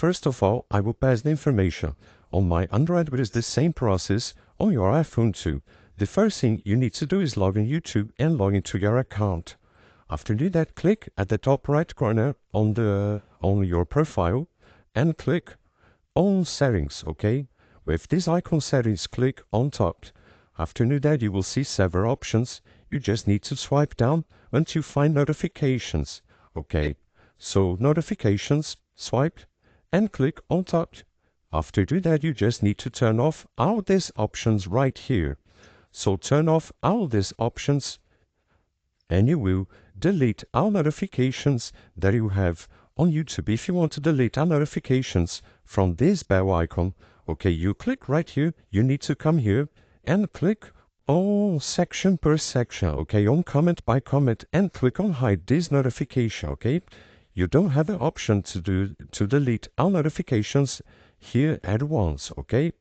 first of all, I will pass the information. On my Android, it is the same process on your iPhone too. The first thing you need to do is log in YouTube and log into your account. After doing that, click at the top right corner on your profile and click on settings, okay? With this icon settings, click on top. After doing that, you will see several options. You just need to swipe down until you find notifications, okay? So notifications, swipe and click on top. After doing that, you just need to turn off all these options right here. So turn off all these options and you will delete all notifications that you have on YouTube. If you want to delete all notifications from this bell icon, okay, you click right here. You need to come here and click on section per section, okay, on comment by comment, and click on hide this notification, okay. You don't have the option to delete all notifications here at once, okay.